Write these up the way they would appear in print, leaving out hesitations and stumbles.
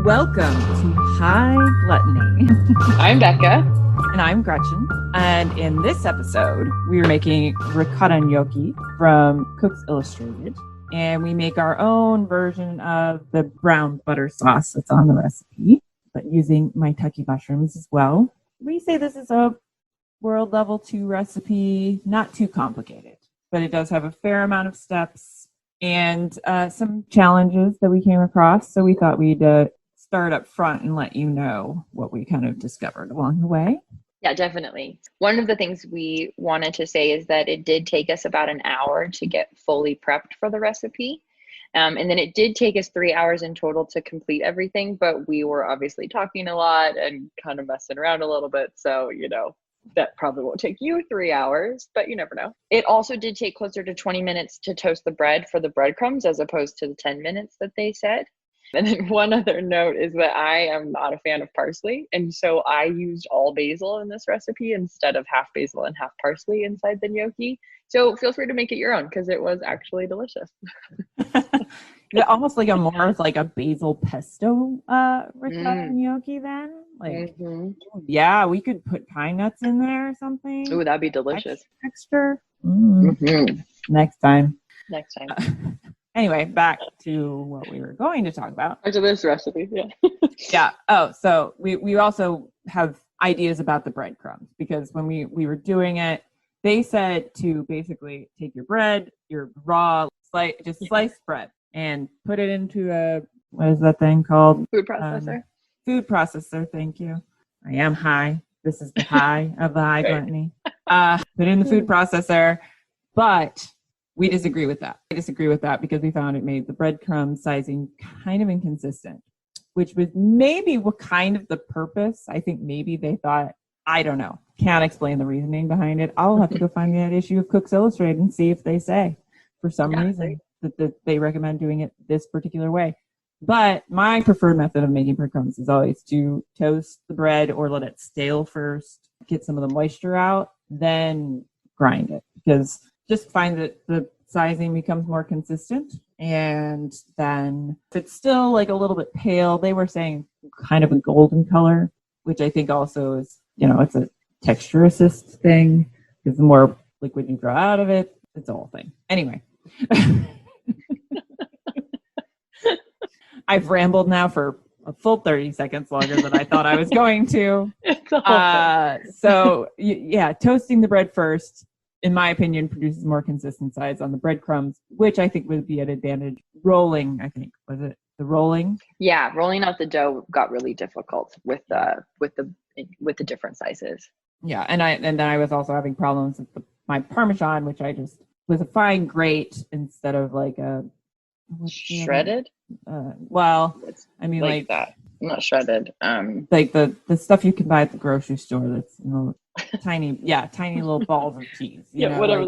Welcome to High Gluttony. I'm Becca. And I'm Gretchen. And in this episode, we are making ricotta gnocchi from Cooks Illustrated. And we make our own version of the brown butter sauce that's on the recipe, but using Maitake mushrooms as well. We say this is a world level 2 recipe, not too complicated, but it does have a fair amount of steps and some challenges that we came across. So we thought we'd start up front and let you know what we kind of discovered along the way. Yeah, definitely. One of the things we wanted to say is that it did take us about an hour to get fully prepped for the recipe. And then it did take us 3 hours in total to complete everything, but we were obviously talking a lot and kind of messing around a little bit. So, that probably won't take you 3 hours, but you never know. It also did take closer to 20 minutes to toast the bread for the breadcrumbs as opposed to the 10 minutes that they said. And then one other note is that I am not a fan of parsley. And so I used all basil in this recipe instead of half basil and half parsley inside the gnocchi. So feel free to make it your own because it was actually delicious. Almost like a basil pesto ricotta gnocchi then. Yeah, we could put pine nuts in there or something. Ooh, that'd be delicious. Extra. Next time. Anyway, back to what we were going to talk about. Back to this recipe, yeah. Yeah. Oh, so we also have ideas about the breadcrumbs because when we were doing it, they said to basically take your bread, your raw, sliced bread, and put it into a, what is that thing called? Food processor. Food processor, thank you. I am high. This is the high of the high gluttony. Put it in the food processor, but we disagree with that. I disagree with that because we found it made the breadcrumb sizing kind of inconsistent, which was maybe what kind of the purpose. I think maybe they thought, I don't know. Can't explain the reasoning behind it. I'll have to go find that issue of Cooks Illustrated and see if they say for some reason that they recommend doing it this particular way. But my preferred method of making breadcrumbs is always to toast the bread or let it stale first, get some of the moisture out, then grind it because just find that the sizing becomes more consistent. And then if it's still like a little bit pale, they were saying kind of a golden color, which I think also is, it's a texture assist thing because the more liquid you draw out of it, it's a whole thing. Anyway. I've rambled now for a full 30 seconds longer than I thought I was going to. So toasting the bread first, in my opinion, produces more consistent size on the breadcrumbs, which I think would be an advantage. Rolling, I think, was it the rolling? Yeah, rolling out the dough got really difficult with the different sizes. Yeah, and then I was also having problems with my Parmesan, which I just was a fine grate instead of like a shredded. Like that. Not shredded. Like the stuff you can buy at the grocery store. That's tiny little balls of cheese. Whatever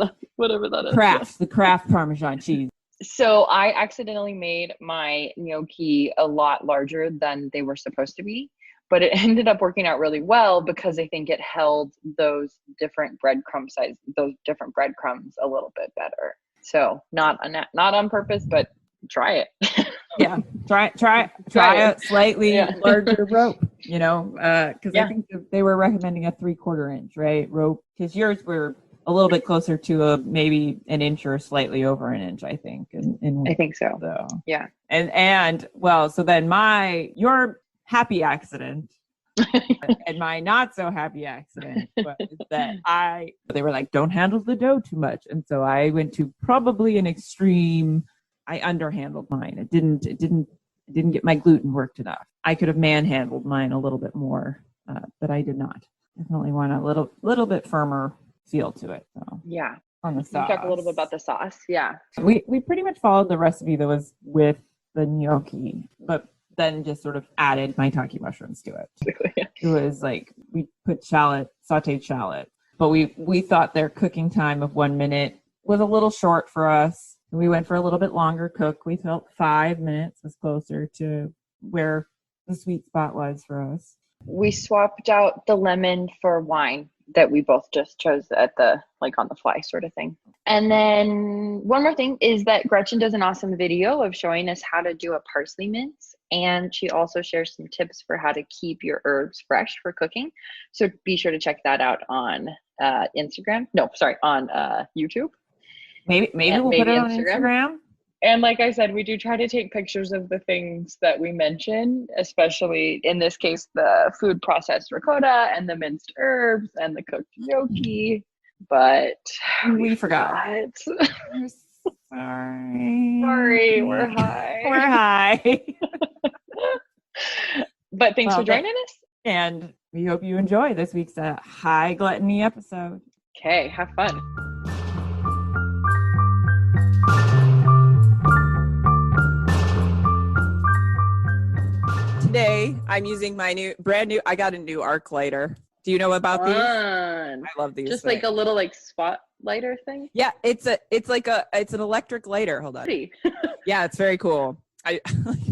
that is. The Kraft Parmesan cheese. So I accidentally made my gnocchi a lot larger than they were supposed to be, but it ended up working out really well because I think it held those different breadcrumbs a little bit better. So not on purpose, but try it. Yeah, try a slightly larger rope, because I think they were recommending a 3/4 inch, right, rope, because yours were a little bit closer to maybe an inch or slightly over an inch, I think. I think so. Yeah. And so then your happy accident and my not so happy accident was that they were like, don't handle the dough too much, and so I went to probably an extreme. I underhandled mine. It didn't get my gluten worked enough. I could have manhandled mine a little bit more, but I did not. Definitely want a little bit firmer feel to it. So yeah, on the sauce. Talk a little bit about the sauce. Yeah, we pretty much followed the recipe that was with the gnocchi, but then just sort of added Maitake mushrooms to it. It was like we put sauteed shallot, but we thought their cooking time of 1 minute was a little short for us. We went for a little bit longer cook. We felt 5 minutes was closer to where the sweet spot was for us. We swapped out the lemon for wine that we both just chose at the on the fly sort of thing. And then one more thing is that Gretchen does an awesome video of showing us how to do a parsley mince. And she also shares some tips for how to keep your herbs fresh for cooking. So be sure to check that out on Instagram. No, sorry, on YouTube. Maybe we'll put it on Instagram. And like I said, we do try to take pictures of the things that we mention, especially in this case, the food processed ricotta and the minced herbs and the cooked gnocchi. But we forgot. We're sorry. We're high. We're high. But thanks for joining us. And we hope you enjoy this week's High Gluttony episode. Okay, have fun. Today, I'm using my brand new, I got a new arc lighter. Do you know about these? I love these. Just like a little like spot lighter thing? Yeah, it's an electric lighter. Hold on. Pretty. Yeah, it's very cool.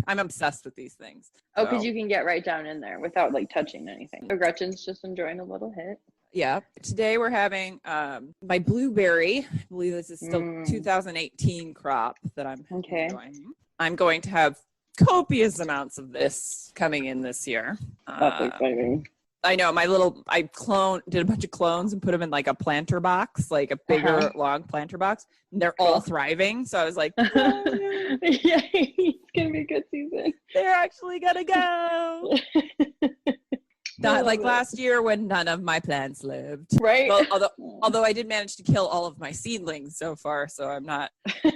I'm obsessed with these things. Oh, because you can get right down in there without like touching anything. So Gretchen's just enjoying a little hit. Yeah. Today we're having my blueberry. I believe this is still 2018 crop that I'm enjoying. I'm going to have copious amounts of this coming in this year. That's exciting. I know I did a bunch of clones and put them in like a planter box, like a bigger, long planter box. And they're all thriving. So I was like, yeah, it's going to be a good season. They're actually going to go. Not like last year when none of my plants lived. Right. Well, although I did manage to kill all of my seedlings so far. So I'm not.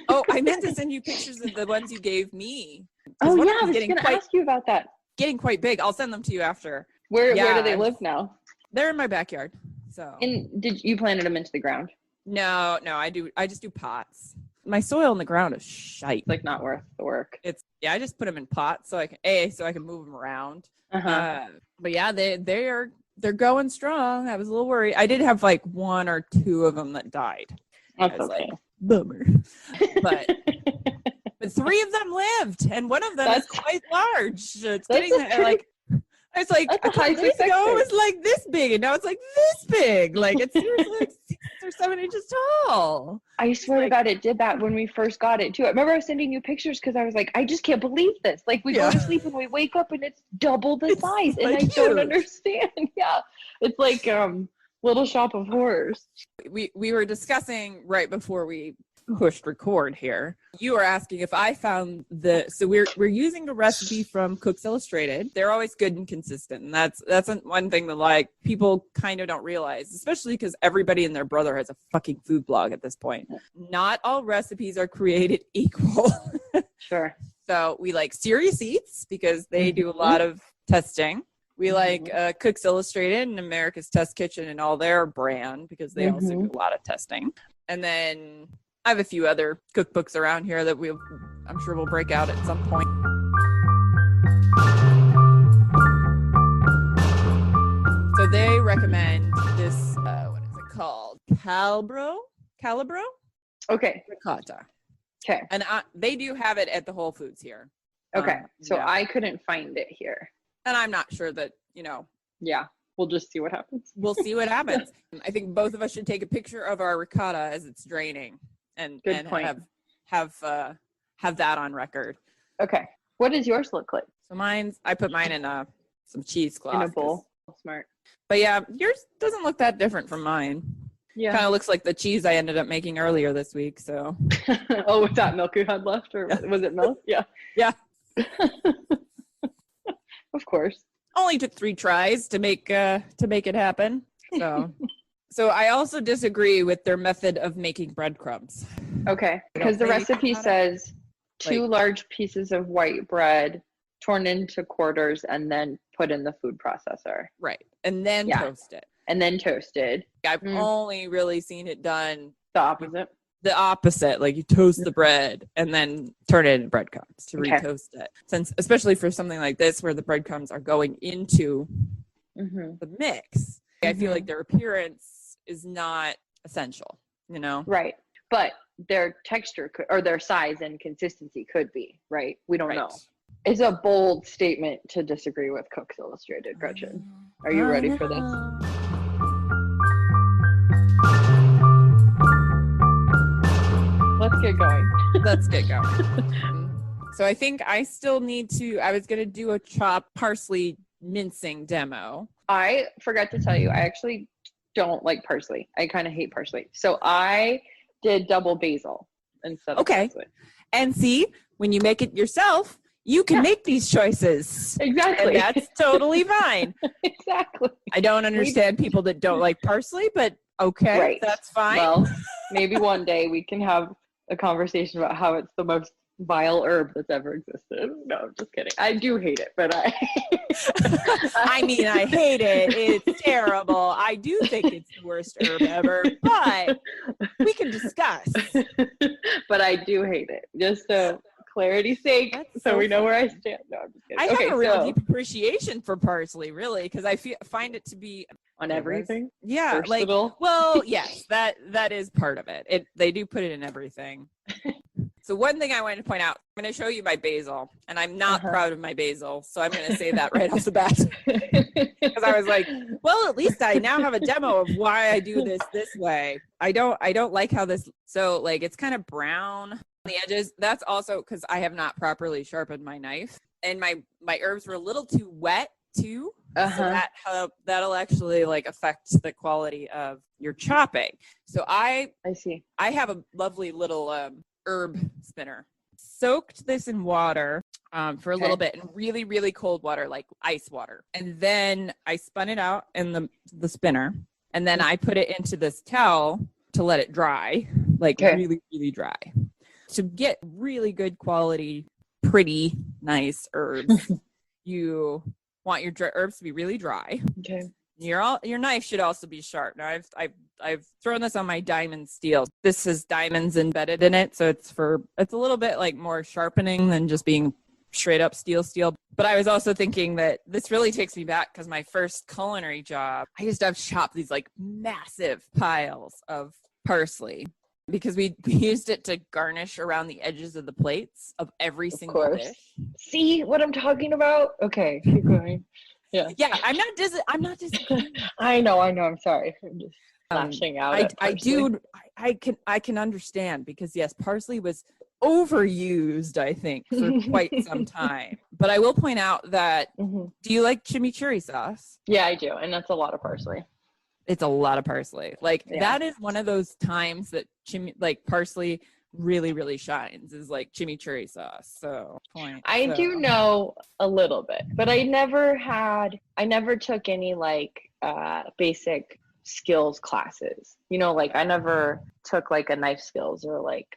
Oh, I meant to send you pictures of the ones you gave me. Oh, yeah. I was going to ask you about that. Getting quite big. I'll send them to you after. Where do they live now? They're in my backyard. So. And did you planted them into the ground? No, I just do pots. My soil in the ground is shite. It's like not worth the work. I just put them in pots so I can move them around. But yeah, they're going strong. I was a little worried. I did have like one or two of them that died. That's okay. Like, bummer. But three of them lived, and one of them is quite large. It's getting like. I was like, a couple days ago, it was like this big, and now it's like this big. Like, it's seriously like 6 or 7 inches tall. I swear to God, it did that when we first got it, too. I remember I was sending you pictures because I was like, I just can't believe this. Like, we go to sleep and we wake up and it's double the size, and I don't understand. Yeah. It's like Little Shop of Horrors. We were discussing right before we pushed record here. You were asking if I found so we're using a recipe from Cooks Illustrated. They're always good and consistent, and that's one thing that like people kind of don't realize, especially because everybody and their brother has a fucking food blog at this point. Not all recipes are created equal. Sure. So we like Serious Eats because they do a lot of testing. We like Cooks Illustrated and America's Test Kitchen and all their brand because they also do a lot of testing. And then I have a few other cookbooks around here that I'm sure we'll break out at some point. So they recommend this, what is it called? Calibro? Okay. Ricotta. Okay. And they do have it at the Whole Foods here. Okay. So yeah. I couldn't find it here. And I'm not sure that, Yeah. We'll just see what happens. We'll see what happens. I think both of us should take a picture of our ricotta as it's draining. And have that on record. Okay. What does yours look like? So I put mine in some cheesecloth. In a bowl. Smart. But yeah, yours doesn't look that different from mine. Yeah. Kind of looks like the cheese I ended up making earlier this week. So. Oh, was that milk you had left, or was it milk? Yeah. Yeah. Of course. Only took 3 tries to make it happen. So. So I also disagree with their method of making breadcrumbs. Okay, because the recipe says 2 large pieces of white bread torn into quarters and then put in the food processor. Right, and then toast it. And then toasted. I've only really seen it done the opposite. The opposite, like you toast the bread and then turn it into breadcrumbs to retoast it. Since, especially for something like this where the breadcrumbs are going into the mix, I feel like their appearance is not essential, Right. But their texture or their size and consistency could be, right? We don't know. It's a bold statement to disagree with Cooks Illustrated, Gretchen. Are you ready for this? Let's get going. So I think I still need to, I was going to do a chopped parsley mincing demo. I forgot to tell you, I actually don't like parsley. I kind of hate parsley. So I did double basil instead of parsley. And see, when you make it yourself, you can make these choices. Exactly. And that's totally fine. Exactly. I don't understand people that don't like parsley, but okay, Right. that's fine. Well, maybe one day we can have a conversation about how it's the most vile herb that's ever existed. No, I'm just kidding. I do hate it, but I mean, I hate it. It's terrible. I do think it's the worst herb ever, but we can discuss. But I do hate it. Just so clarity's sake, so we know where I stand. No, I'm just kidding. I have a real deep appreciation for parsley, really, because I find it to be on everything. Yeah, versatile. like, well, yes, that is part of it. They do put it in everything. So one thing I wanted to point out, I'm going to show you my basil, and I'm not proud of my basil, so I'm going to say that right off the bat. Because I was like, well, at least I now have a demo of why I do this way. I don't like how this, so like it's kind of brown on the edges. That's also because I have not properly sharpened my knife, and my herbs were a little too wet too. So that'll actually like affect the quality of your chopping. So I see. I have a lovely little herb spinner. Soaked this in water for a little bit, in really, really cold water, like ice water. And then I spun it out in the spinner, and then I put it into this towel to let it dry, like really, really dry. To get really good quality, pretty nice herbs, you want your herbs to be really dry. Okay. Your knife should also be sharp. Now I've thrown this on my diamond steel. This has diamonds embedded in it, so it's a little bit like more sharpening than just being straight up steel. But I was also thinking that this really takes me back because my first culinary job, I used to have chopped these like massive piles of parsley because we used it to garnish around the edges of the plates of every single dish. See what I'm talking about? Okay, keep going. Yeah, I'm not disagreeing. I know. I'm sorry. I'm just lashing out. I can understand because yes, parsley was overused, I think, for quite some time. But I will point out that do you like chimichurri sauce? Yeah, I do, and that's a lot of parsley. It's a lot of parsley. Like that is one of those times that parsley really, really shines, is like chimichurri sauce. I do know a little bit, but I never took any like basic skills classes. Like I never took like a knife skills or like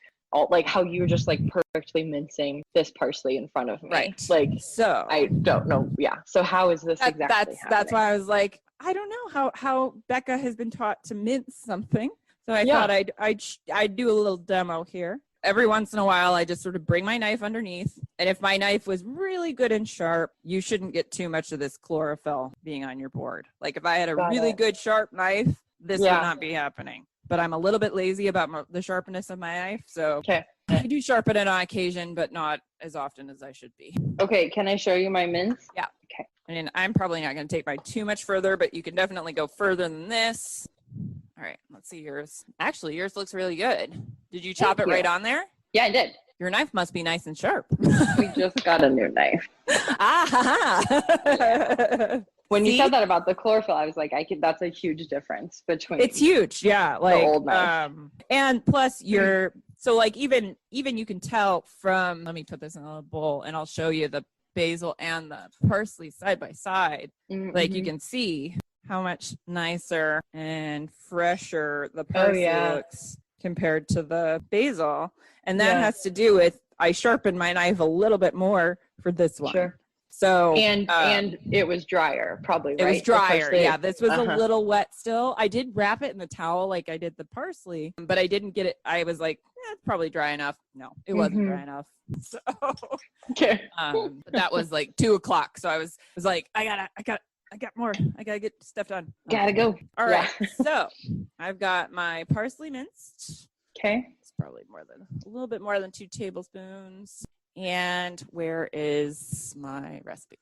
how you're just like perfectly mincing this parsley in front of me. Right. Like, so I don't know. Yeah. So how is this exactly happening? That's why I was like, I don't know how Becca has been taught to mince something. So I thought I'd do a little demo here. Every once in a while, I just sort of bring my knife underneath. And if my knife was really good and sharp, you shouldn't get too much of this chlorophyll being on your board. Like if I had a really good sharp knife, this would not be happening. But I'm a little bit lazy about the sharpness of my knife. So I do sharpen it on occasion, but not as often as I should be. Okay. Can I show you my mince? Yeah. Okay. And I'm probably not going to take mine too much further, but you can definitely go further than this. All right, let's see yours. Actually, yours looks really good. Did you chop it right on there? Yeah, I did. Your knife must be nice and sharp. We just got a new knife. When you said that about the chlorophyll, I was like, that's a huge difference between. It's huge, yeah. Like the old knife. And plus so like even you can tell from, let me put this in a little bowl and I'll show you the basil and the parsley side by side. Like you can see how much nicer and fresher the parsley looks compared to the basil. And that has to do with, I sharpened my knife a little bit more for this one. Sure. So and it was drier, probably, right? It was drier. Yeah, this was a little wet still. I did wrap it in the towel like I did the parsley, but I didn't get it. I was like, it's probably dry enough. No, it wasn't dry enough. So but that was like 2:00. So I was like, I got more. I gotta get stuff done. Gotta go. All right. So I've got my parsley minced. Okay. It's probably a little bit more than 2 tablespoons. And where is my recipe?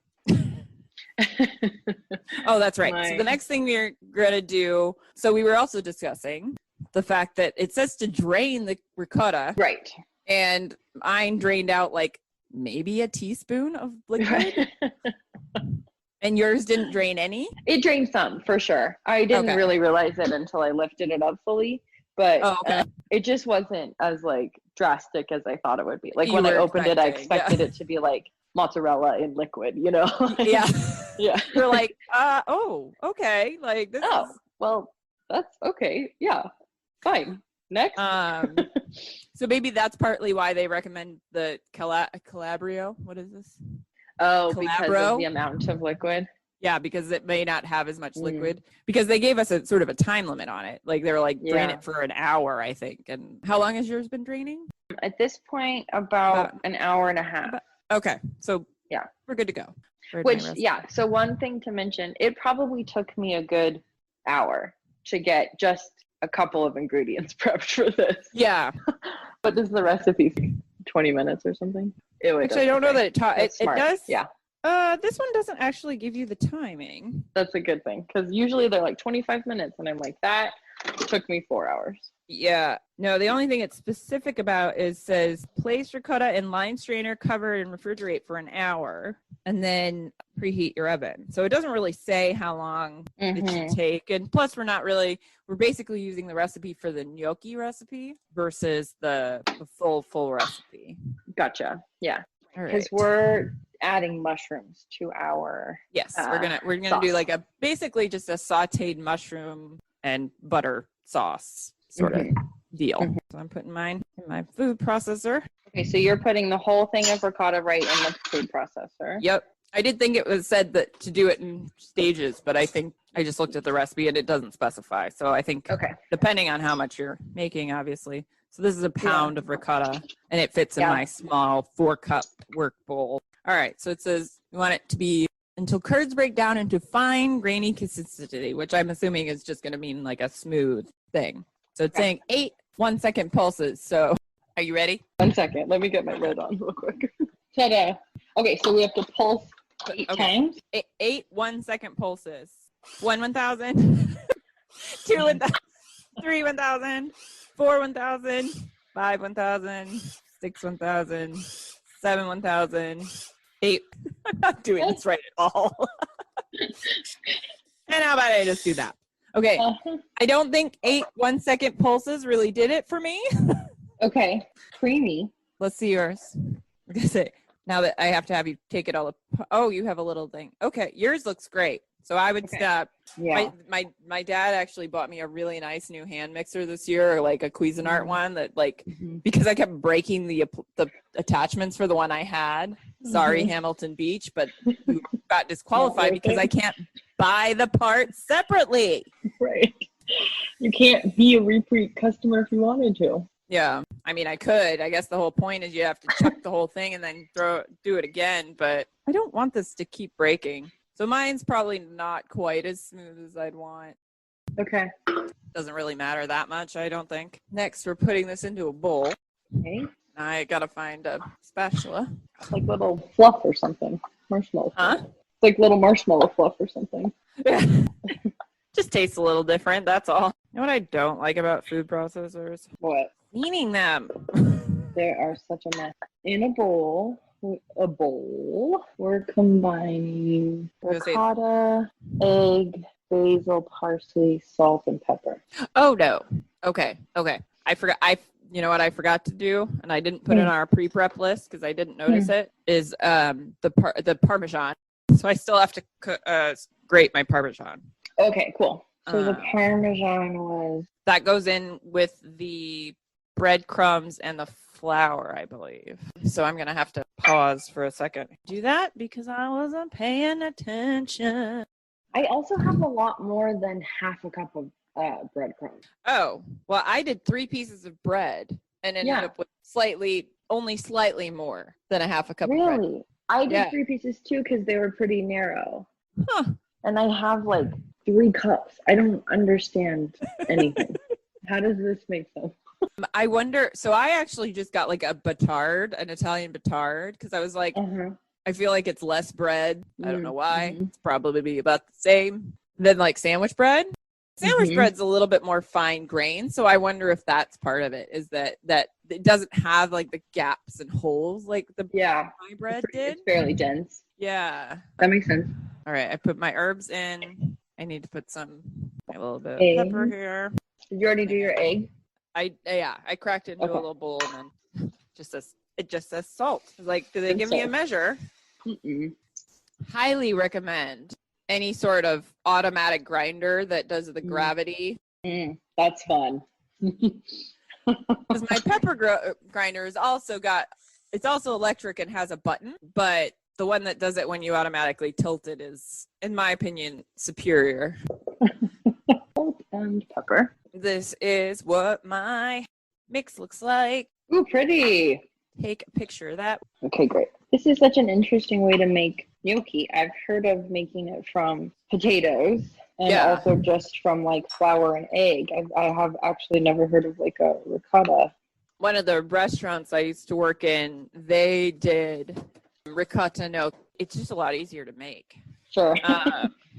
Oh, that's right. So the next thing we're gonna do. So we were also discussing the fact that it says to drain the ricotta. Right. And mine drained out like maybe a teaspoon of liquid. And yours didn't drain any? It drained some for sure. I didn't really realize it until I lifted it up fully, but it just wasn't as like drastic as I thought it would be. Like when I opened it, I expected it to be like mozzarella in liquid, you know? Yeah. Yeah. You're like, oh, okay. Like this is... well, that's okay. Yeah. Fine. Next. So maybe that's partly why they recommend the Calabrio. What is this? Oh, because of the amount of liquid. Yeah, because it may not have as much liquid. Because they gave us a sort of a time limit on it. Like they were like, drain it for an hour, I think. And how long has yours been draining? At this point, about an hour and a half. Okay. So yeah, we're good to go. So one thing to mention, it probably took me a good hour to get just a couple of ingredients prepped for this. Yeah. But this is the recipe, 20 minutes or something. Which I don't know that it does. Yeah. This one doesn't actually give you the timing. That's a good thing, because usually they're like 25 minutes, and I'm like, that took me 4 hours. Yeah. No, the only thing it's specific about says place ricotta in lime strainer, cover and refrigerate for an hour, and then preheat your oven. So it doesn't really say how long it should take. And plus we're basically using the recipe for the gnocchi recipe versus the full recipe. Gotcha. Yeah. Because we're adding mushrooms to our we're gonna sauce. do like basically just a sauteed mushroom and butter sauce sort of deal. So I'm putting mine in my food processor. Okay, so you're putting the whole thing of ricotta right in the food processor. Yep. I did think it was said that to do it in stages, but I think I just looked at the recipe and it doesn't specify. So I think depending on how much you're making, obviously. So this is a pound of ricotta, and it fits in my small 4-cup work bowl. All right, so it says you want it to be until curds break down into fine, grainy consistency, which I'm assuming is just going to mean like a smooth thing. So it's saying 8 1-second pulses. So are you ready? 1 second. Let me get my lid on real quick. Ta-da. Okay, so we have to pulse 8 times. 8 1-second pulses. 1 1,000, 2 1,000, 3 1,000, 4 1,000, 5 1,000, 6 1,000, 7 1,000, 8. I'm not doing this right at all. And how about I just do that? Okay. I don't think 8 1-second pulses really did it for me. Okay. Creamy. Let's see yours. I'm gonna say now that I have to have you take it all up. Oh, you have a little thing. Okay, yours looks great. So I would stop. Yeah. My dad actually bought me a really nice new hand mixer this year, like a Cuisinart one that because I kept breaking the attachments for the one I had. Sorry, Hamilton Beach, but you got disqualified because I can't buy the parts separately. Right. You can't be a repeat customer if you wanted to. Yeah. I mean, I could. I guess the whole point is you have to chuck the whole thing and then do it again, but I don't want this to keep breaking. So mine's probably not quite as smooth as I'd want. Okay. Doesn't really matter that much, I don't think. Next, we're putting this into a bowl. Okay. I gotta find a spatula. It's like little fluff or something. Marshmallow. Huh? It's like little marshmallow fluff or something. Yeah. Just tastes a little different, that's all. You know what I don't like about food processors? What? Cleaning them. They are such a mess. In a bowl, we're combining ricotta, egg, basil, parsley, salt, and pepper. Oh no. Okay. I forgot. You know what I forgot to do, and I didn't put it on our pre-prep list because I didn't notice it. Is the Parmesan. So I still have to grate my Parmesan. Okay, cool. So the Parmesan that goes in with the breadcrumbs and the flour, I believe. So I'm gonna have to pause for a second. Do that because I wasn't paying attention. I also have a lot more than half a cup of breadcrumbs. Oh, well, I did 3 pieces of bread and ended up with only slightly more than a half a cup of bread. Really? I did 3 pieces too because they were pretty narrow. Huh. And I have like 3 cups. I don't understand anything. How does this make sense? I wonder, so I actually just got like an Italian batard, because I was like, I feel like it's less bread. I don't know why. It's probably be about the same. Then like sandwich bread. sandwich Mhm. bread's a little bit more fine grained, so I wonder if that's part of it, is that it doesn't have like the gaps and holes like the Yeah. my bread did. It's fairly dense. Yeah. That makes sense. All right, I put my herbs in. I need to put a little bit of Egg. pepper here. Did you already do your egg? I cracked it into Okay. a little bowl, and then it just says salt. It's like, do they And give me a salt. measure? Mm-mm. Highly recommend any sort of automatic grinder that does the gravity. That's fun. Because my pepper grinder is it's also electric and has a button, but the one that does it when you automatically tilt it is, in my opinion, superior. Salt and pepper. This is what my mix looks like. Ooh, pretty. Take a picture of that. Okay, great. This is such an interesting way to make gnocchi. I've heard of making it from potatoes and also just from like flour and egg. I have actually never heard of like a ricotta. One of the restaurants I used to work in, they did ricotta gnocchi. It's just a lot easier to make. Sure.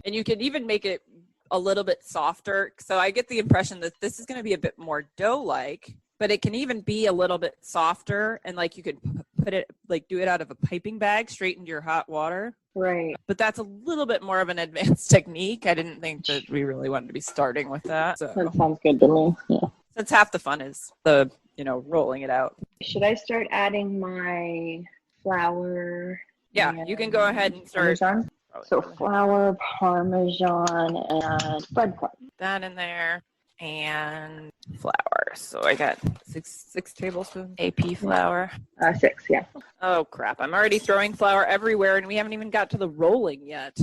And you can even make it a little bit softer. So I get the impression that this is going to be a bit more dough-like, but it can even be a little bit softer, and like you could put it, like do it out of a piping bag straight into your hot water. Right. But that's a little bit more of an advanced technique. I didn't think that we really wanted to be starting with that. So That sounds good to me. Yeah. since half the fun is the, rolling it out. Should I start adding my flour? Yeah, you can go ahead and start. Parmesan? So flour, Parmesan, and breadcrumbs. That in there, and flour. So I got six tablespoons AP flour. 6, yeah. Oh crap! I'm already throwing flour everywhere, and we haven't even got to the rolling yet.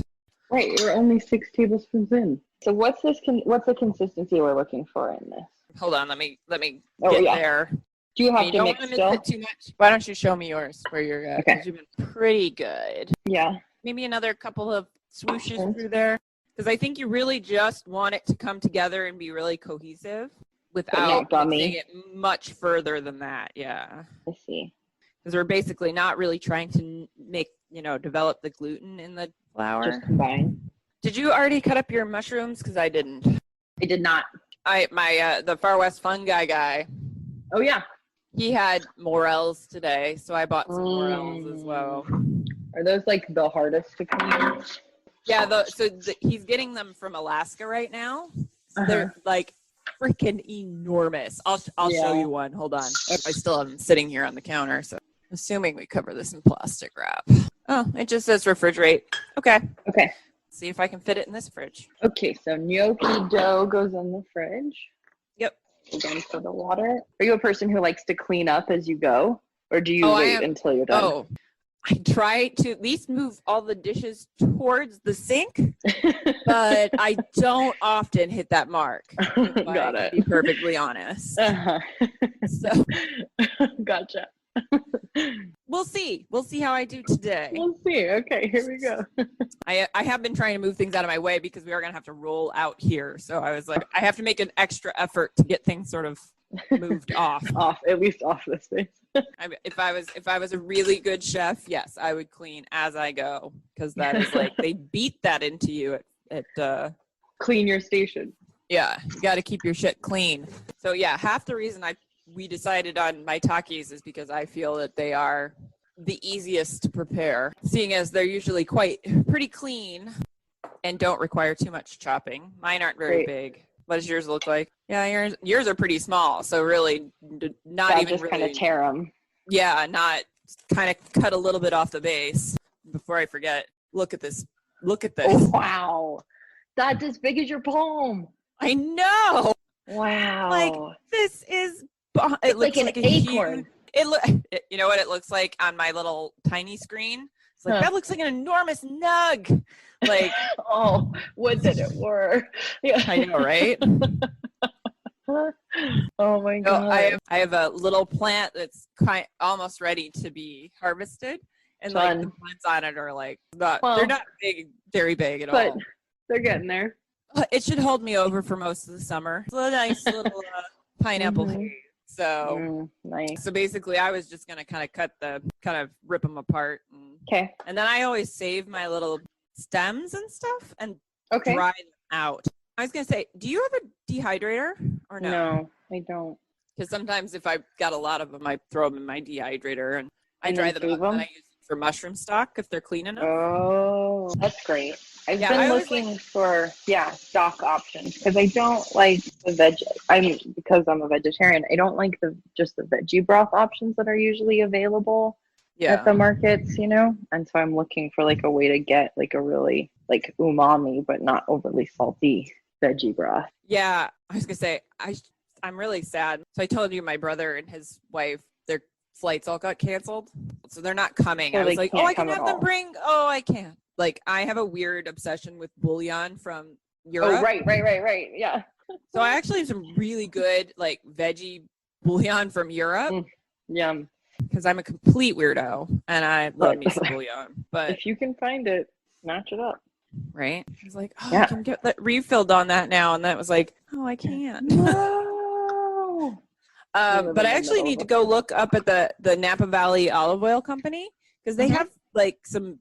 Right, you're only 6 tablespoons in. So what's this? What's the consistency we're looking for in this? Hold on, let me get yeah. there. Do you have You to don't mix want to still? mix it too much. Why don't you show me yours where you're at? Okay. Because you've been pretty good. Yeah. Maybe another couple of swooshes Okay. through there, because I think you really just want it to come together and be really cohesive without not gummy. mixing it much further than that. Yeah. I see. Because we're basically not really trying to make, develop the gluten in the flour. Just combine. Did you already cut up your mushrooms? Because I didn't. I did not. The Far West Fungi guy, Oh, yeah. he had morels today, so I bought some morels as well. Are those like the hardest to clean? Yeah, he's getting them from Alaska right now. So they're like freaking enormous. I'll show you one. Hold on. I still have them sitting here on the counter, so assuming we cover this in plastic wrap. Oh, it just says refrigerate. Okay. Okay. See if I can fit it in this fridge. Okay, so gnocchi dough goes in the fridge. Yep. Again for the water. Are you a person who likes to clean up as you go? Or do you wait until you're done? Oh, I try to at least move all the dishes towards the sink, but I don't often hit that mark. Got it. To be perfectly honest. Uh-huh. So Gotcha. we'll see. We'll see how I do today. We'll see. Okay, here we go. I have been trying to move things out of my way because we are going to have to roll out here. So I was like, I have to make an extra effort to get things sort of moved off. At least off the space. If I was a really good chef, yes, I would clean as I go, because that is like they beat that into you at Clean your station. yeah, you got to keep your shit clean. So yeah, half the reason we decided on Maitakes is because I feel that they are the easiest to prepare, seeing as they're usually pretty clean and don't require too much chopping. Mine aren't very big. What does yours look like? Yeah, yours are pretty small, so really not even just really kind of tear them. Yeah, not kind of cut a little bit off the base. Before I forget, look at this. Look at this. Oh, wow. That's as big as your palm. I know. Wow. Like this is. It looks like an acorn. You know what it looks like on my little tiny screen? It's like that looks like an enormous nug. Like oh, would that it were. Yeah. I know, right? Oh my god. I have a little plant that's almost ready to be harvested, and Fun. like the plants on it are like they're not big, very big at all. But they're getting there. It should hold me over for most of the summer. It's a nice little pineapple haze. So nice. So basically, I was just gonna kind of rip them apart. Okay. And then I always save my little stems and stuff and Okay. dry them out. I was going to say, do you have a dehydrator or no? No, I don't. Because sometimes if I've got a lot of them, I throw them in my dehydrator and I And dry then them up save 'em? and I use them for mushroom stock if they're clean enough. Oh, that's great. I've Yeah, been I always looking for stock options because I don't like the veg. I mean, because I'm a vegetarian, I don't like just the veggie broth options that are usually available at the markets, you know. And so I'm looking for like a way to get like a really like umami but not overly salty veggie broth. Yeah, I was going to say, I'm really sad. So I told you my brother and his wife, their flights all got canceled. So they're not coming. So I was they like, can't I can come at have them all. bring. Oh, I can't. Like, I have a weird obsession with bouillon from Europe. Oh, right. Yeah. So I actually have some really good, like, veggie bouillon from Europe. Yum. Because I'm a complete weirdo and I love me some bouillon. But if you can find it, snatch it up. right? I was like, Yeah. I can get that refilled on that now. And that was like, I can't. No. But I actually need to go look up at the Napa Valley Olive Oil Company because they have like some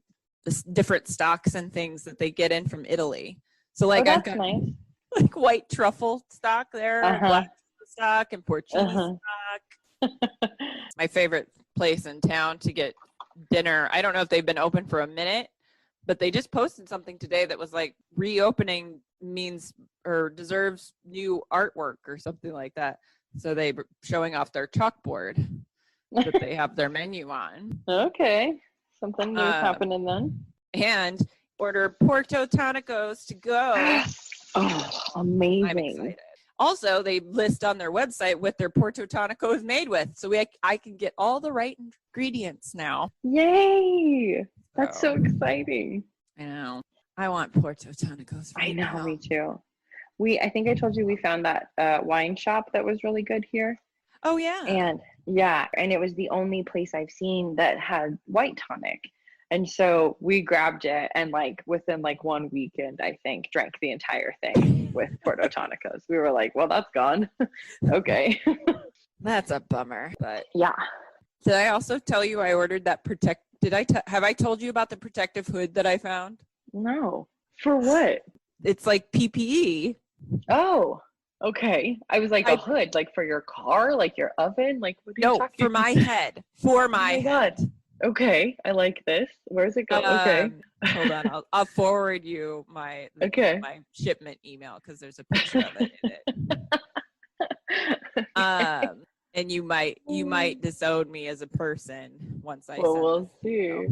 different stocks and things that they get in from Italy. So like I've got nice. like white truffle stock there, and black stock, and porcini stock. My favorite place in town to get dinner. I don't know if they've been open for a minute, but they just posted something today that was like reopening means or deserves new artwork or something like that. So they were showing off their chalkboard that they have their menu on. Okay. Something new happening then. And order Porto Tonicos to go. Oh, amazing. I'm excited. Also, they list on their website what their Porto Tonico is made with. So I can get all the right ingredients now. Yay. That's so exciting. I know. I want Porto Tonicos right now. I know, me too. I think I told you we found that wine shop that was really good here. Oh, yeah. And it was the only place I've seen that had white tonic. And so we grabbed it and like within like 1 weekend, I think, drank the entire thing with Porto Tonicos. We were like, well, that's gone. Okay. That's a bummer. But yeah. Did I also tell you I ordered that have I told you about the protective hood that I found? No. For what? It's like PPE. Oh, okay. I was like a hood, like for your car, like your oven, like what are you talking for my head. For my head. God. Okay, I like this. Where's it go? Okay. Hold on, I'll forward you my shipment email because there's a picture of it in it. And you might disown me as a person once I. Well, we'll see.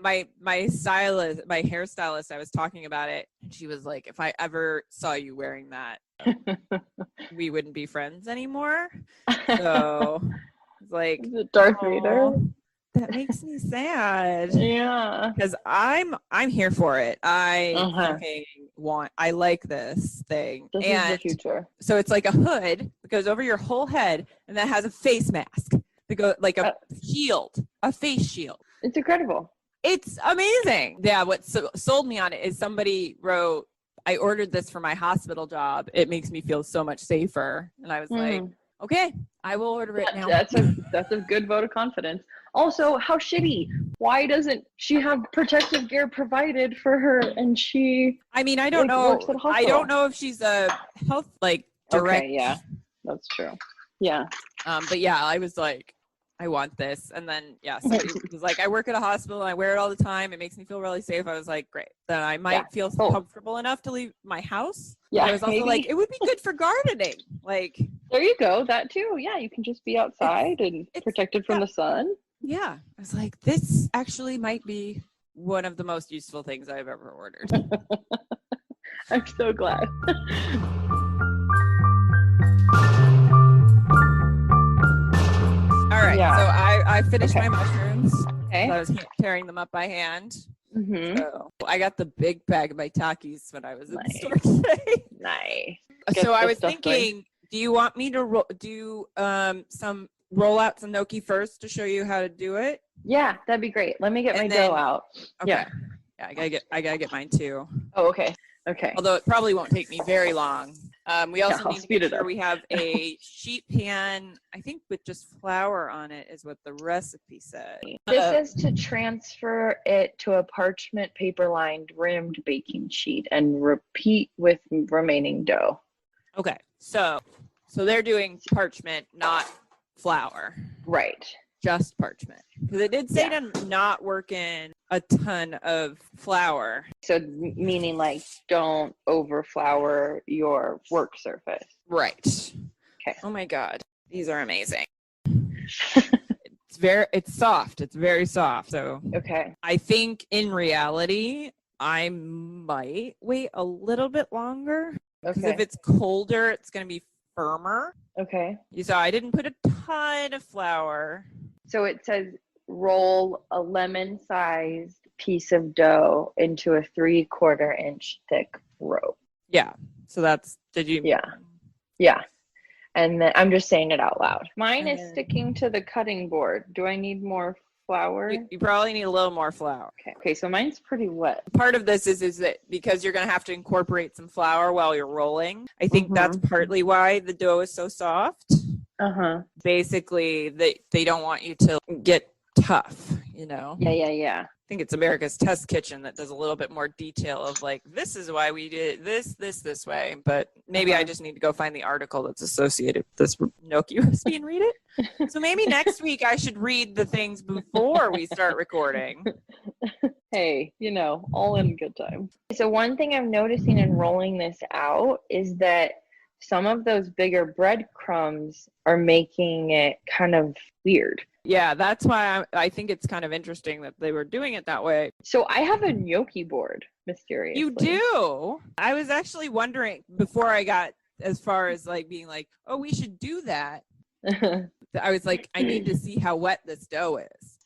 My stylist, my hairstylist, I was talking about it, and she was like, "If I ever saw you wearing that, we wouldn't be friends anymore." So, it's like, is it Darth Vader? That makes me sad. Yeah, because I'm here for it. I like this thing. This is the future. So it's like a hood that goes over your whole head, and that has a face mask that goes like a shield, a face shield. It's incredible. It's amazing. Yeah, what sold me on it is somebody wrote, I ordered this for my hospital job. It makes me feel so much safer. And I was like, okay, I will order it now. That's a good vote of confidence. Also, how shitty. Why doesn't she have protective gear provided for her and she I mean, I don't know. I don't know if she's a health direct. Okay, yeah. That's true. Yeah. But yeah, I was like, I want this. And then, somebody was like, I work at a hospital and I wear it all the time. It makes me feel really safe. I was like, great. Then I might feel comfortable enough to leave my house. Yeah. But I was also like, it would be good for gardening. Like, there you go. That too. Yeah. You can just be outside and protected from the sun. Yeah. I was like, this actually might be one of the most useful things I've ever ordered. I'm so glad. All right, so I finished my mushrooms. Okay. So I was tearing them up by hand. Mm-hmm. So I got the big bag of Maitakes when I was in the store today. Nice. So I was thinking, do you want me to do some roll out some gnocchi first to show you how to do it? Yeah, that'd be great. Let me get my dough out. Okay. Yeah, I gotta get mine too. Oh, okay. Okay. Although it probably won't take me very long. We also I'll need to speed make it sure up. we have a sheet pan, I think with just flour on it is what the recipe said. This says to transfer it to a parchment paper lined rimmed baking sheet and repeat with remaining dough. Okay, so they're doing parchment, not flour. Right. Just parchment. Because it did say to not work in a ton of flour. So meaning like don't over flour your work surface. Right. Okay. Oh my God. These are amazing. It's soft. It's very soft. So Okay. I think in reality, I might wait a little bit longer. Because if it's colder, it's going to be firmer. Okay. You saw I didn't put a ton of flour. So it says roll a lemon-sized piece of dough into a 3/4 inch thick rope. Yeah. So did you? Yeah. And then I'm just saying it out loud. Mine And is then- sticking to the cutting board. Do I need more flour? You probably need a little more flour. Okay. So mine's pretty wet. Part of this is that because you're going to have to incorporate some flour while you're rolling. I think that's partly why the dough is so soft. Basically, they don't want you to get tough, you know? Yeah. I think it's America's Test Kitchen that does a little bit more detail of like, this is why we did this way. But maybe I just need to go find the article that's associated with this gnocchi recipe and read it. So maybe next week I should read the things before we start recording. Hey, all in good time. So one thing I'm noticing in rolling this out is that some of those bigger breadcrumbs are making it kind of weird. Yeah, that's why I think it's kind of interesting that they were doing it that way. So I have a gnocchi board, mysteriously. You do? I was actually wondering before I got as far as like being like, oh, we should do that. I was like, I need to see how wet this dough is.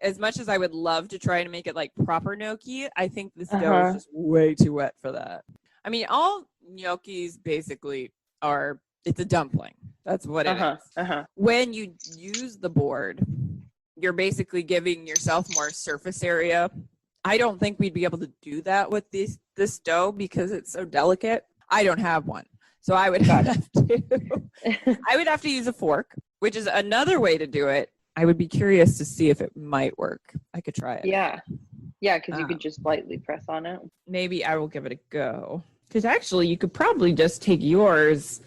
As much as I would love to try to make it like proper gnocchi, I think this dough is just way too wet for that. I mean, all gnocchis basically it's a dumpling. That's what it is. When you use the board, you're basically giving yourself more surface area. I don't think we'd be able to do that with this dough because it's so delicate. I don't have one. So I would have to use a fork, which is another way to do it. I would be curious to see if it might work. I could try it. Yeah, because you could just lightly press on it. Maybe I will give it a go. Because actually, you could probably just take yours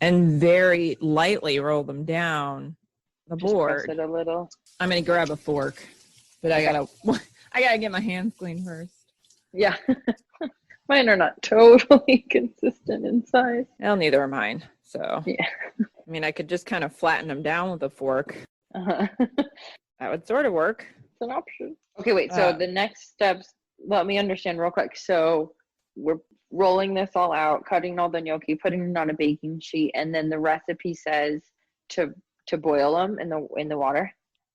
and very lightly roll them down the board. Press it a little. I'm gonna grab a fork, but I gotta get my hands clean first. Yeah, mine are not totally consistent in size. Well, neither are mine. So yeah, I mean, I could just kind of flatten them down with a fork. That would sort of work. It's an option. Okay, wait. So the next steps. Let me understand real quick. So we're rolling this all out, cutting all the gnocchi, putting it on a baking sheet, and then the recipe says to boil them in the water.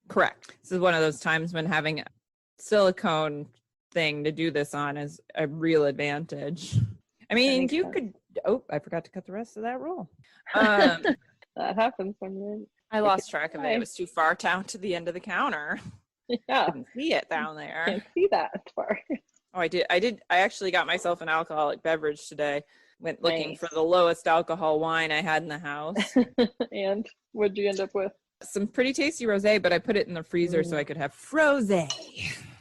Correct. This is one of those times when having a silicone thing to do this on is a real advantage. I mean, you could. Oh, I forgot to cut the rest of that roll. That happens when you're. I lost track of it. It was too far down to the end of the counter. Yeah, I couldn't see it down there. Can't see that far. Oh, I did. I actually got myself an alcoholic beverage today. Went looking for the lowest alcohol wine I had in the house. And what'd you end up with? Some pretty tasty rosé, but I put it in the freezer so I could have frosé.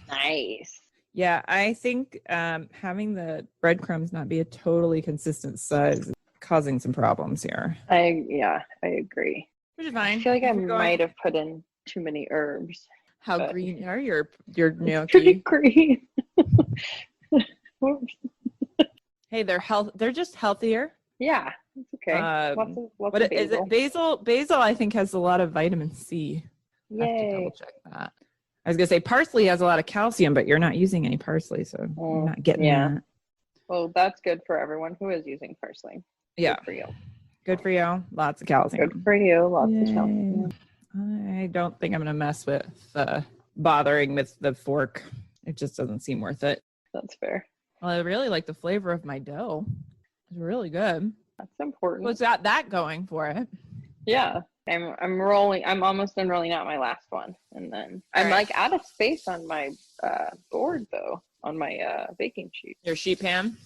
Nice. Yeah, I think having the breadcrumbs not be a totally consistent size is causing some problems here. I agree. Which is fine. I feel like I might have put in too many herbs. How green are your gnocchi? Pretty green. Hey, they're just healthier. Yeah, it's okay. Lots of what is it? Basil, I think, has a lot of vitamin C. I have to double check that. I was gonna say parsley has a lot of calcium, but you're not using any parsley, so you're not getting that. Well, that's good for everyone who is using parsley. Yeah. Good for you. Good for you. Lots of calcium. Good for you. Lots of calcium. I don't think I'm gonna mess with bothering with the fork. It just doesn't seem worth it. That's fair. Well, I really like the flavor of my dough. It's really good. That's important. Well, it's got that going for it. Yeah. I'm rolling. I'm almost done rolling out my last one, and then I'm like out of space on my board though, on my baking sheet. Your sheet pan.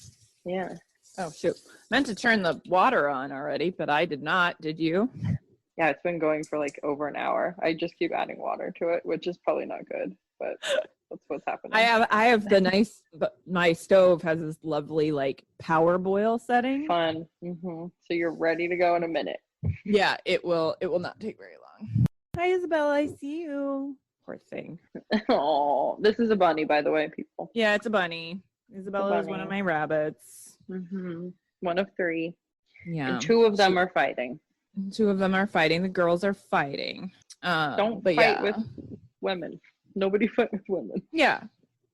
Yeah. Oh, shoot. Meant to turn the water on already, but I did not. Did you? Yeah, it's been going for like over an hour. I just keep adding water to it, which is probably not good, but that's what's happening. I have the nice, but my stove has this lovely like power boil setting. Fun. So you're ready to go in a minute. Yeah, it will not take very long. Hi, Isabella. I see you. Poor thing. Oh, this is a bunny, by the way, people. Yeah, it's a bunny. Isabella is one of my rabbits. One of 3. Yeah. And 2 of them are fighting. 2 of them are fighting. The girls are fighting. Don't fight with women. Nobody fight with women. Yeah.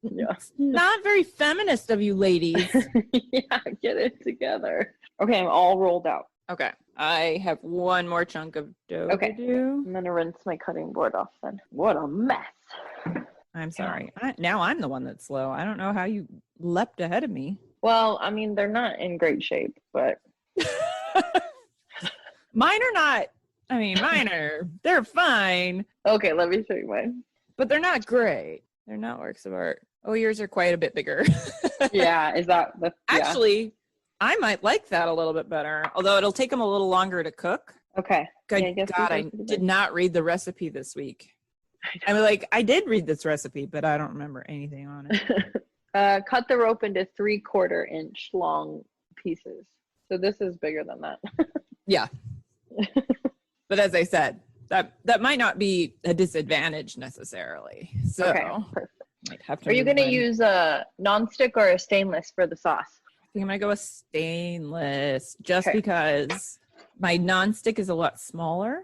Yeah. It's not very feminist of you ladies. Yeah, get it together. Okay, I'm all rolled out. Okay. I have one more chunk of dough Okay. to do. I'm gonna rinse my cutting board off then. What a mess. I'm sorry. Now I'm the one that's slow. I don't know how you leapt ahead of me. Well, I mean, they're not in great shape, but Mine are not. I mean, they're fine, okay, let me show you mine. but they're not great. They're not works of art. Oh, yours are quite a bit bigger. Yeah, is that the Actually, I might like that a little bit better, although it'll take them a little longer to cook. Okay. Good Yeah, I guess God, I did not read the recipe this week. I mean, like, I did read this recipe, but I don't remember anything on it. Cut the rope into 3/4 inch long pieces. So this is bigger than that. Yeah. But as I said, that might not be a disadvantage necessarily. So Okay, perfect. might have to Are you move going to mine. use a nonstick or a stainless for the sauce? I think I'm gonna go with stainless just Okay. because my nonstick is a lot smaller,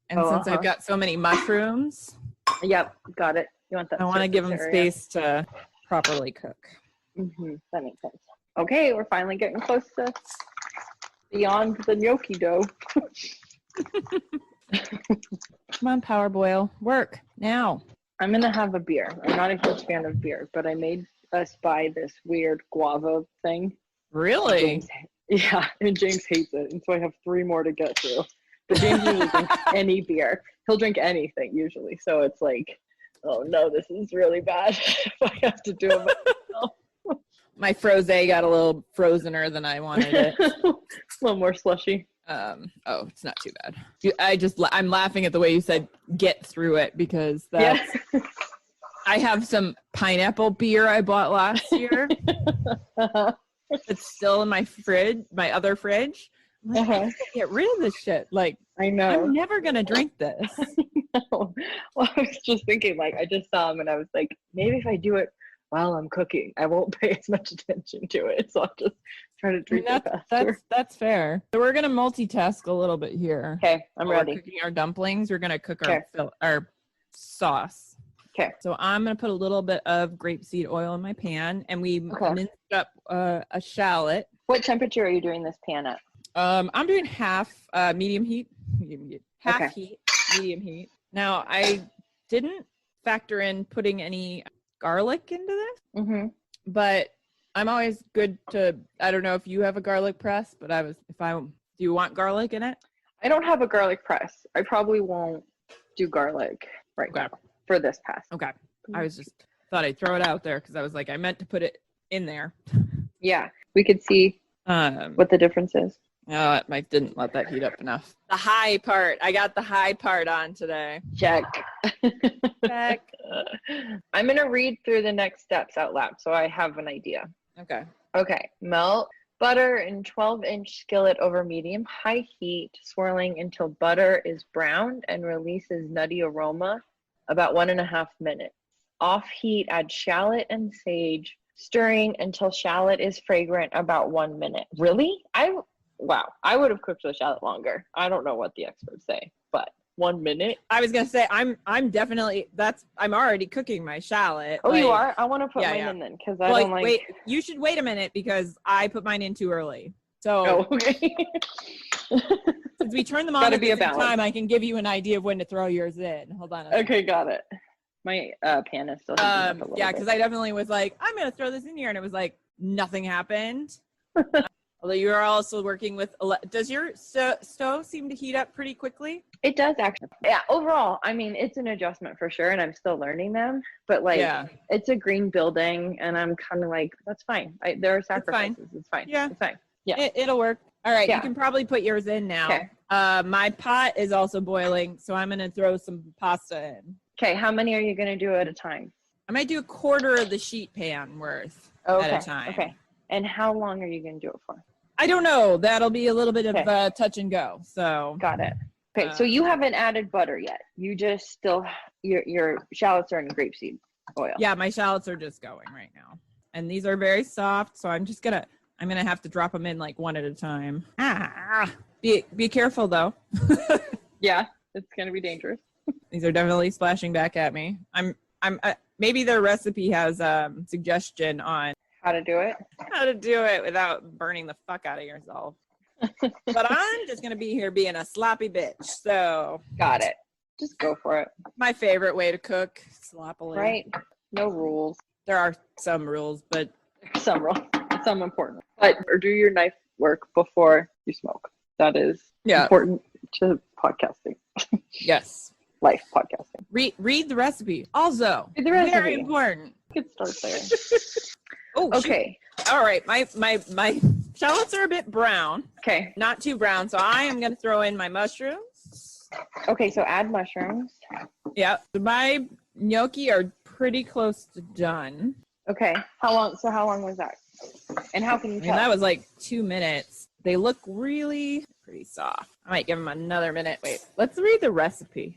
and since I've got so many mushrooms, Yep, got it. You want that? I want to give them surface area. space to properly cook. That makes sense. Okay, we're finally getting close to beyond the gnocchi dough. Come on, power boil, work now. I'm gonna have a beer. I'm not a huge fan of beer, but I made us buy this weird guava thing. Really? James, yeah, and James hates it, and so I have 3 more to get through. But James usually drinks any beer. He'll drink anything usually, so it's like, oh no, this is really bad. If I have to do it myself. My frosé got a little frozener than I wanted it. A little more slushy. Oh, it's not too bad. I'm laughing at the way you said get through it because that's. Yeah. I have some pineapple beer I bought last year. It's still in my fridge, my other fridge. I'm like, I gotta get rid of this shit. Like, I know. I'm never gonna drink this. Well, I was just thinking, like, I just saw him and I was like, maybe if I do it while I'm cooking, I won't pay as much attention to it. So I'll just try to drink it faster. That's fair. So we're gonna multitask a little bit here. Okay, I'm While ready. We're cooking our dumplings. We're gonna cook Okay. our sauce. Okay. So I'm gonna put a little bit of grapeseed oil in my pan, and we minced up a shallot. What temperature are you doing this pan at? I'm doing half medium heat, half Okay. heat, medium heat. Now I didn't factor in putting any garlic into this, but I'm always good to. I don't know if you have a garlic press, but do you want garlic in it? I don't have a garlic press. I probably won't do garlic right now for this pass. Okay. I was just thought I'd throw it out there because I was like, I meant to put it in there. Yeah, we could see what the difference is. I didn't let that heat up enough. The high part. I got the high part on today. Check. Check. I'm going to read through the next steps out loud so I have an idea. Okay. Okay. Melt butter in 12-inch skillet over medium-high heat, swirling until butter is browned and releases nutty aroma, about 1.5 minutes. Off heat, add shallot and sage, stirring until shallot is fragrant, about 1 minute. Really? Wow. I would have cooked the shallot longer. I don't know what the experts say, but 1 minute. I was gonna say I'm definitely I'm already cooking my shallot. Oh, you are? I want to put mine in then because I don't like. Wait, you should wait a minute because I put mine in too early. So Oh, okay. since we turn them on Gotta at be the a same balance. time, I can give you an idea of when to throw yours in. Hold on. Okay, got it. My pan is still heating up a little Yeah, bit. because I definitely was like, I'm gonna throw this in here, and it was like nothing happened. Although you are also working with, does your stove seem to heat up pretty quickly? It does actually. Yeah, overall, I mean, it's an adjustment for sure, and I'm still learning them. But like, it's a green building, and I'm kind of like, that's fine. There are sacrifices. It's fine. Yeah. It's fine. Yeah. It'll work. All right, Yeah. you can probably put yours in now. Okay. My pot is also boiling, so I'm gonna throw some pasta in. Okay, how many are you gonna do at a time? I might do a quarter of the sheet pan worth Okay. at a time. Okay. And how long are you gonna do it for? I don't know. That'll be a little bit of Okay. touch and go. So Got it. Okay, so you haven't added butter yet. You just still your shallots are in grapeseed oil. yeah, my shallots are just going right now, and these are very soft. So I'm gonna have to drop them in like one at a time. Be careful though. Yeah, it's gonna be dangerous. These are definitely splashing back at me. Maybe their recipe has suggestion on How to do it? how to do it without burning the fuck out of yourself. But I'm just gonna be here being a sloppy bitch. So Got it. Just go for it. my favorite way to cook, sloppily. Right? No rules. There are some rules, but Some rules. Some important. But or do your knife work before you smoke. That is important to podcasting. yes. Life podcasting. Read the recipe. Also, Read the recipe. very important. You could start there. Oh, Okay. shoot. All right. My shallots are a bit brown, Okay. not too brown, so I am gonna throw in my mushrooms. Okay, so add mushrooms. Yeah, my gnocchi are pretty close to done. Okay. How long was that? And how can you I mean, tell? that was like 2 minutes. They look really pretty soft. I might give them another minute. Wait, let's read the recipe.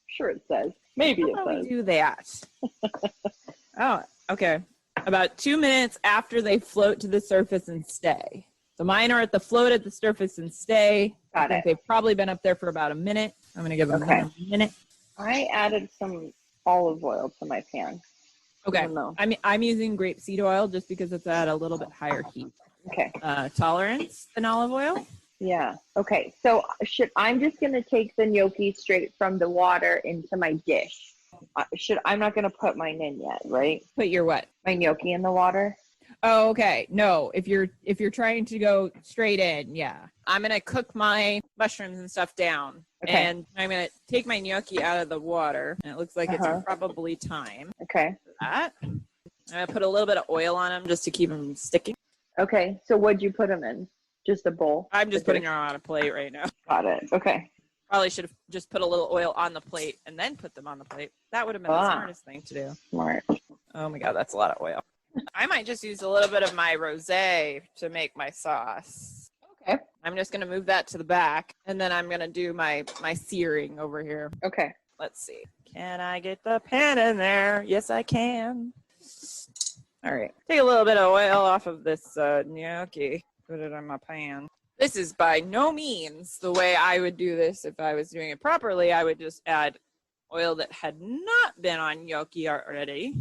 Sure it says. Maybe it How do we says. do that? Oh, okay. About 2 minutes after they float to the surface and stay. So mine are at the float at the surface and stay. Got it. They've probably been up there for about a minute. I'm going to give them Okay. another minute. I added some olive oil to my pan. Okay. Even though- I'm using grapeseed oil just because it's at a little bit higher heat Okay. tolerance than olive oil. Yeah. Okay. So I'm just gonna take the gnocchi straight from the water into my dish. I'm not gonna put mine in yet, right? Put your what? My gnocchi in the water. Oh, okay. No, if you're trying to go straight in, yeah. I'm gonna cook my mushrooms and stuff down, Okay. and I'm gonna take my gnocchi out of the water, and it looks like it's probably time Okay. for that. I'm gonna put a little bit of oil on them just to keep them sticking. Okay. So what'd you put them in? Just a bowl. I'm just putting them on a plate right now. Got it. Okay. Probably should have just put a little oil on the plate and then put them on the plate. That would have been the smartest thing to do. Smart. Oh my god, that's a lot of oil. I might just use a little bit of my rosé to make my sauce. Okay. I'm just gonna move that to the back, and then I'm gonna do my searing over here. Okay. Let's see. Can I get the pan in there? Yes, I can. All right. Take a little bit of oil off of this gnocchi. Put it on my pan. This is by no means the way I would do this if I was doing it properly. I would just add oil that had not been on gnocchi already.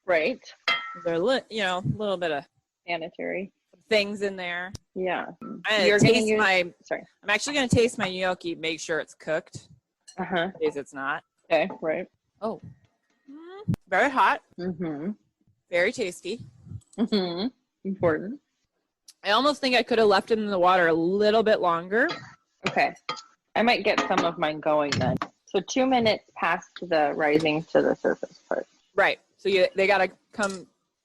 Right. There, a little bit of Sanitary. things in there. Yeah. I'm Sorry. actually gonna taste my gnocchi, make sure it's cooked. Uh-huh. In case it's not. Okay. Right. Oh, very hot, Mm-hmm. very tasty. Mm-hmm. Important. I almost think I could have left it in the water a little bit longer. Okay. I might get some of mine going then. So 2 minutes past the rising to the surface part. Right. So they gotta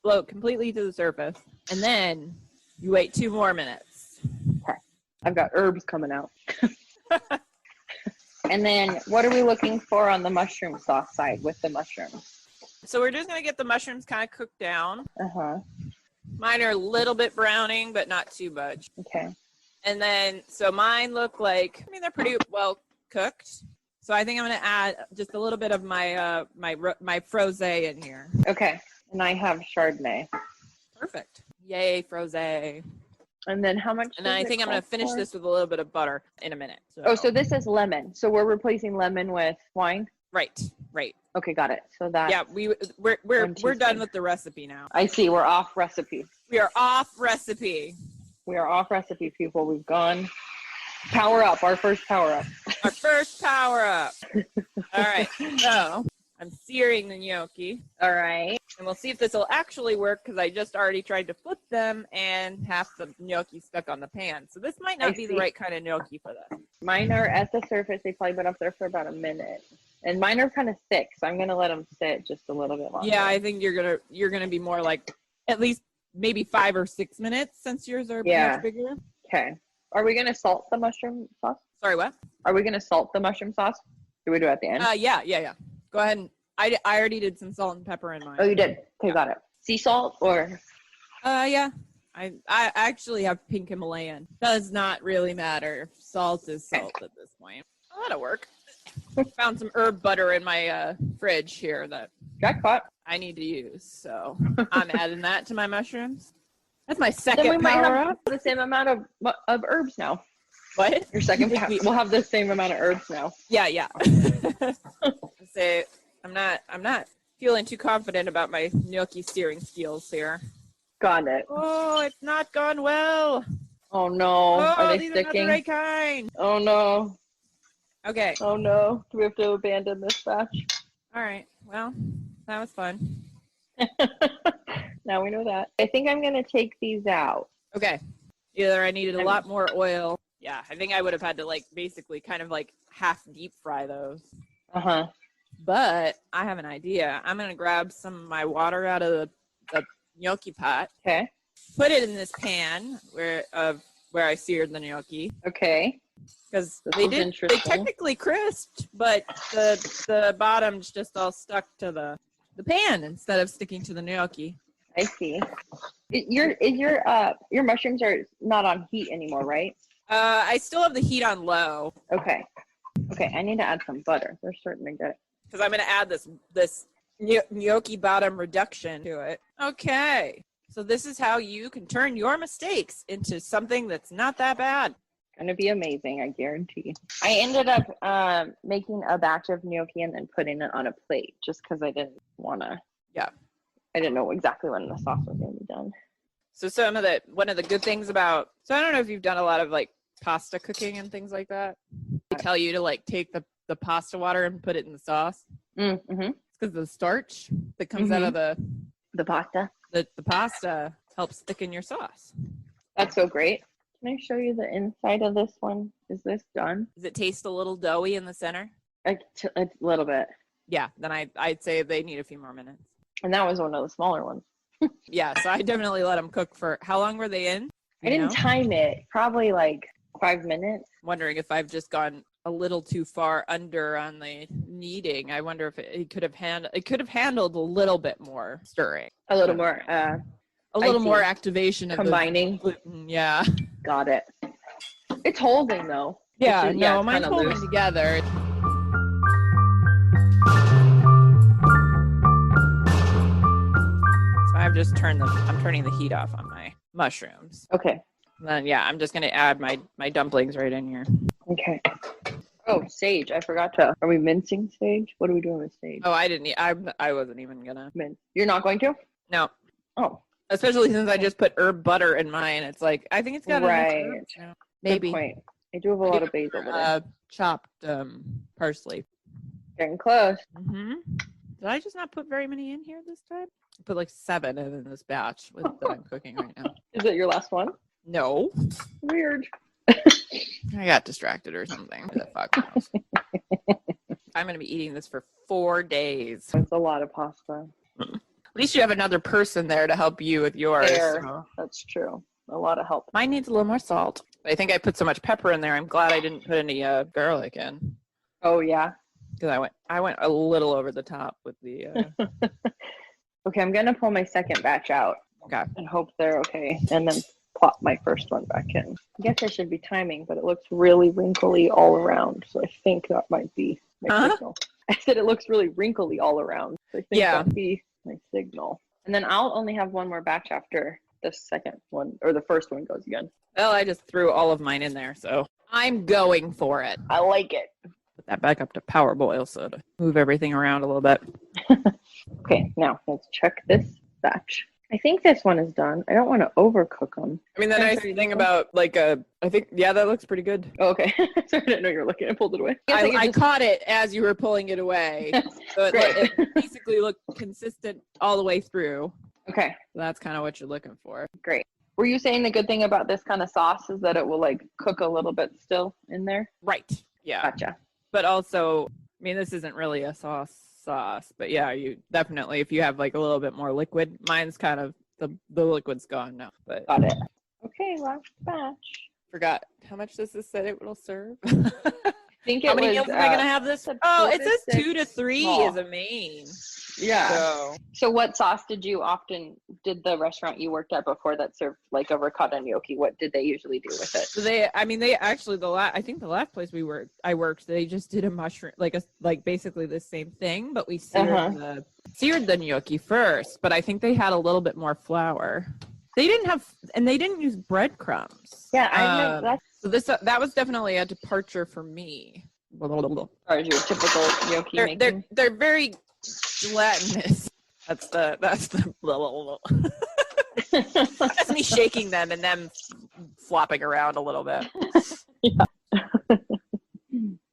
float completely to the surface, and then you wait 2 more minutes. Okay. I've got herbs coming out. And then what are we looking for on the mushroom sauce side with the mushrooms? So we're just gonna get the mushrooms kind of cooked down. Uh-huh. Mine are a little bit browning, but not too much. Okay. And then, so mine look like, they're pretty well cooked. So I think I'm gonna add just a little bit of my my frosé in here. Okay. And I have Chardonnay. Perfect. Yay, frosé. And then how much? And then I think I'm gonna finish this with a little bit of butter in a minute. So this is lemon. So we're replacing lemon with wine? Right. Okay, got it. So that. Yeah, we're done with the recipe now. I see. We're off recipe. We are off recipe. We are off recipe, people. We've gone power up. Our first power up. Our first power up. All right. So I'm searing the gnocchi. All right. And we'll see if this will actually work, because I just already tried to flip them and half the gnocchi stuck on the pan. So this might not be the right kind of gnocchi for this. Mine are at the surface. They've probably been up there for about a minute. And mine are kind of thick, so I'm gonna let them sit just a little bit longer. Yeah, I think you're gonna be more like at least maybe 5 or 6 minutes since yours are much bigger. Okay. Are we gonna salt the mushroom sauce? Sorry, what? Are we gonna salt the mushroom sauce? Do we do it at the end? Yeah. Go ahead. And I already did some salt and pepper in mine. Oh, you did? Okay, got it. Sea salt or? Yeah. I actually have pink Himalayan. Does not really matter. Salt is salt at this point. Oh, that'll work. Found some herb butter in my fridge here that Jackpot. I need to use. So I'm adding that to my mushrooms. That's my second Then we might power have up. the same amount of herbs now. What? Your second, we'll have the same amount of herbs now. Yeah. Say, I'm not feeling too confident about my gnocchi steering skills here. Got it. Oh, it's not gone well. Oh no. Are they these sticking? are not the right kind. Oh no. Okay. Oh no. Do we have to abandon this batch? All right. Well, that was fun. Now we know that. I think I'm gonna take these out. Okay. Either I needed a lot more oil. Yeah, I think I would have had to basically kind of half deep fry those. Uh-huh. But I have an idea. I'm gonna grab some of my water out of the gnocchi pot. Okay. Put it in this pan where I seared the gnocchi. Okay. Because they technically crisped, but the bottom's just all stuck to the pan instead of sticking to the gnocchi. I see. Your mushrooms are not on heat anymore, right? I still have the heat on low. Okay. Okay, I need to add some butter. They're starting to get it. Because I'm going to add this gnocchi bottom reduction to it. Okay. So this is how you can turn your mistakes into something that's not that bad. Gonna be amazing, I guarantee. I ended up making a batch of gnocchi and then putting it on a plate just because I didn't want to. Yeah. I didn't know exactly when the sauce was going to be done. So one of the good things about, so I don't know if you've done a lot of pasta cooking and things like that. They tell you to take the pasta water and put it in the sauce. Mm-hmm. It's because the starch that comes out of the pasta. The pasta helps thicken your sauce. That's so great. Can I show you the inside of this one? Is this done? Does it taste a little doughy in the center? A little bit. Yeah, then I'd say they need a few more minutes. And that was one of the smaller ones. Yeah, so I definitely let them cook for, how long were they in? I didn't time it. Probably 5 minutes. Wondering if I've just gone a little too far under on the kneading. I wonder if it could have handled a little bit more stirring. A little more. A little more activation of combining. The gluten. Yeah. Got it. It's holding though. Yeah, mine's holding together. So I'm turning the heat off on my mushrooms. Okay. And then I'm just gonna add my dumplings right in here. Okay. Oh, sage. I forgot to. Are we mincing sage? What are we doing with sage? Oh, I wasn't even gonna. You're not going to? No. Oh. Especially since I just put herb butter in mine. It's I think it's got right. Enough herbs, maybe. Good point. I do have a lot of basil today. Chopped parsley. Getting close. Mm-hmm. Did I just not put very many in here this time? I put 7 in this batch that I'm cooking right now. Is it your last one? No. Weird. I got distracted or something. Who the fuck knows? I'm going to be eating this for 4 days. That's a lot of pasta. At least you have another person there to help you with yours. So. That's true. A lot of help. Mine needs a little more salt. I think I put so much pepper in there. I'm glad I didn't put any garlic in. Oh, yeah? Because I went a little over the top with the... Okay, I'm going to pull my second batch out. Okay. And hope they're okay. And then plop my first one back in. I guess I should be timing, but it looks really wrinkly all around. So I think that might be my signal. I said it looks really wrinkly all around. So I think that'd be my signal. And then I'll only have one more batch after the second one, or the first one goes again. Well, I just threw all of mine in there, so I'm going for it. I like it. Put that back up to power boil so to move everything around a little bit. Okay, now let's check this batch. I think this one is done. I don't want to overcook them. I mean, the nice thing about I think, that looks pretty good. Oh, okay. Sorry, I didn't know you were looking. I pulled it away. I caught it as you were pulling it away. So it basically looked consistent all the way through. Okay. So that's kind of what you're looking for. Great. Were you saying the good thing about this kind of sauce is that it will cook a little bit still in there? Right. Yeah. Gotcha. But also, I mean, this isn't really a sauce, but yeah, you definitely, if you have a little bit more liquid, mine's kind of the liquid's gone now. But Got it. Okay, last batch. forgot how much does this say it will serve? I think it How many was, meals am I gonna have this? said Oh, 4 it to says 6 2 to 3 small. is a main. Yeah. So So what sauce did the restaurant you worked at before that served like a ricotta gnocchi? What did they usually do with it? So they actually I think the last place I worked, they just did a mushroom, like basically the same thing, but we seared the gnocchi first. But I think they had a little bit more flour. They didn't use breadcrumbs. Yeah, I know that's So that was definitely a departure for me. as far as your typical gnocchi making. They're very gelatinous. That's the That's me shaking them and them flopping around a little bit. Yeah.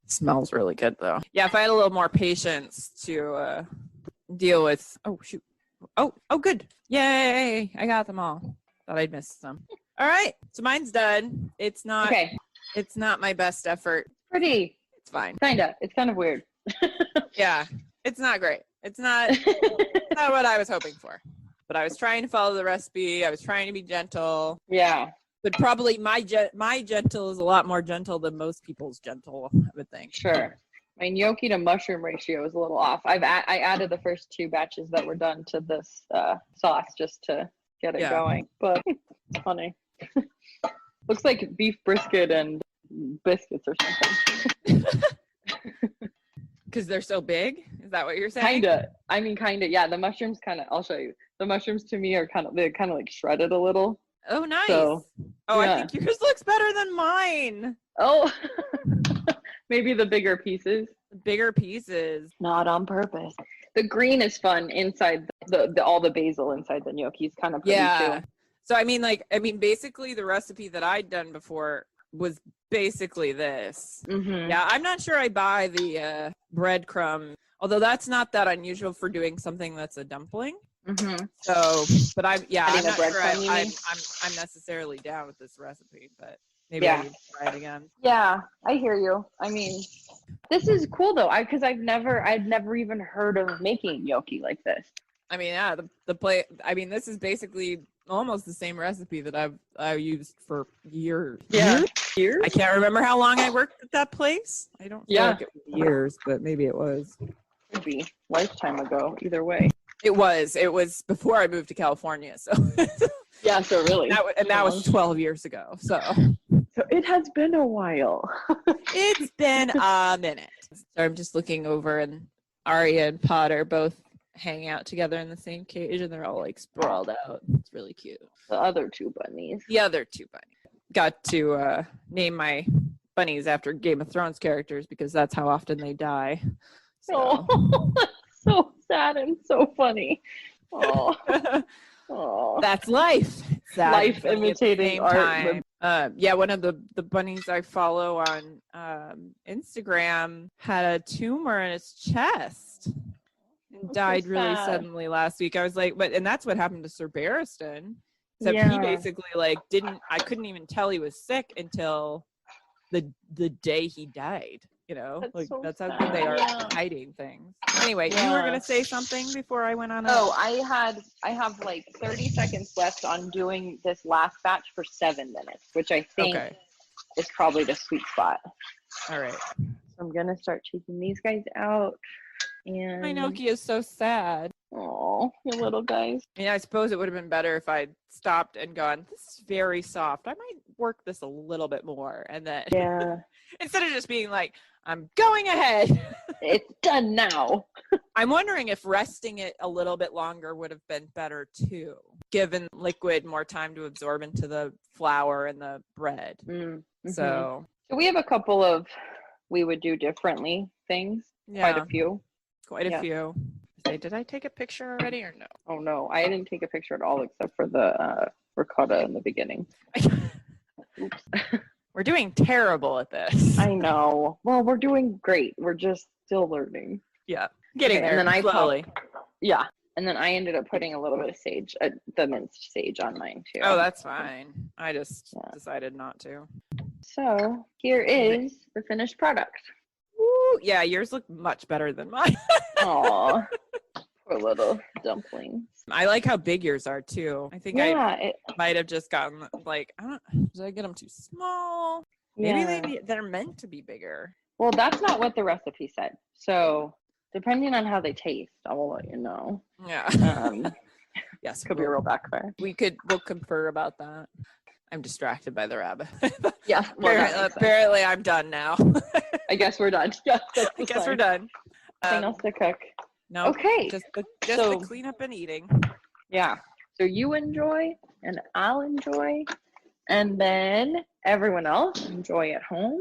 Smells really good though. Yeah, if I had a little more patience to deal with. Oh shoot. Oh good. Yay! I got them all. Thought I'd missed some. All right, so mine's done. It's not. Okay. It's not my best effort. Pretty. It's fine. Kinda. It's kind of weird. Yeah, it's not great. It's not what I was hoping for. But I was trying to follow the recipe. I was trying to be gentle. Yeah. But probably my gentle is a lot more gentle than most people's gentle, I would think. Sure. My gnocchi to mushroom ratio is a little off. I added the first 2 batches that were done to this sauce just to get it going. But funny. Looks like beef brisket and biscuits or something. Because they're so big? Is that what you're saying? Kinda. I mean, kinda. Yeah, the mushrooms I'll show you. The mushrooms to me are they're kind of like shredded a little. Oh, nice. So, I think yours looks better than mine. Oh, maybe the bigger pieces. The bigger pieces. Not on purpose. The green is fun inside all the basil inside the gnocchi is kind of pretty too. So I mean, basically the recipe that I'd done before was basically this. Mm-hmm. Yeah, I'm not sure I buy the breadcrumb, although that's not that unusual for doing something that's a dumpling. Mm-hmm. So, but I'm not sure I'm necessarily down with this recipe, but maybe I need to try it again. Yeah, I hear you. I mean, this is cool though, because I'd never even heard of making gnocchi like this. I mean, yeah, the plate. I mean, this is basically almost the same recipe that I used for years. Yeah, years. I can't remember how long I worked at that place. I don't feel like it was years, but maybe it was. Could be lifetime ago. Either way. It was before I moved to California. So yeah, so really, that was 12 years ago. So it has been a while. It's been a minute. So I'm just looking over, and Aria and Potter both hang out together in the same cage, and they're all like sprawled out. It's really cute. The other 2 bunnies. The other 2 bunnies. Got to name my bunnies after Game of Thrones characters because that's how often they die. So. Oh, that's so sad and so funny. Oh, oh. That's life. Sad life imitating art. One of the bunnies I follow on Instagram had a tumor in his chest and died really suddenly last week. I was like, and that's what happened to Sir Barristan. Except he basically I couldn't even tell he was sick until the day he died. You know, that's how good they are at hiding things. Anyway, you were gonna say something before I went on. I have like 30 seconds left on doing this last batch for 7 minutes, which I think is probably the sweet spot. All right. So I'm gonna start taking these guys out. And my gnocchi is so sad. Oh, you little guys. Yeah, I suppose it would have been better if I'd stopped and gone, this is very soft. I might work this a little bit more. And then instead of just being like, I'm going ahead. It's done now. I'm wondering if resting it a little bit longer would have been better too, given liquid more time to absorb into the flour and the bread. Mm-hmm. So we have a couple of we would do differently things. Yeah. Quite a few. Did I take a picture already or no? Oh no, I didn't take a picture at all except for the ricotta in the beginning. Oops. We're doing terrible at this. I know. Well, we're doing great. We're just still learning. Yeah, getting there. And then slowly. And then I ended up putting a little bit of sage, the minced sage, on mine too. Oh, that's fine. I just decided not to. So here is the finished product. Woo! Yeah, yours look much better than mine. Aw, Poor little dumplings. I like how big yours are too. I think Yeah, I might have just gotten like, did I get them too small? Maybe yeah. they're meant to be bigger. Well, that's not what the recipe said. So depending on how they taste, I will let you know. Yeah. Yes. Could be a real backfire. We'll confer about that. I'm distracted by the rabbit. Yeah. Well, apparently I'm done now. I guess we're done. Yeah, I guess we're done. Nothing else to cook. No. Okay. Just the cleanup and eating. Yeah. So you enjoy and I'll enjoy. And then everyone else enjoy at home.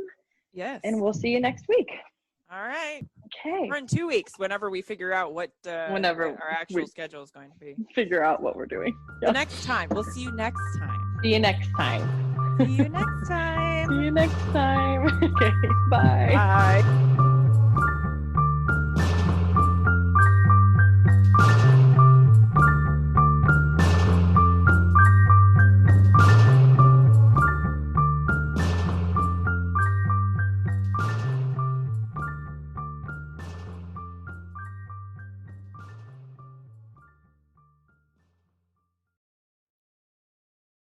Yes. And we'll see you next week. All right. Okay. Or in 2 weeks, whenever we figure out what our actual schedule is going to be. Figure out what we're doing. Yeah. The next time. We'll see you next time. See you next time. See you next time. See you next time. Okay. Bye. Bye.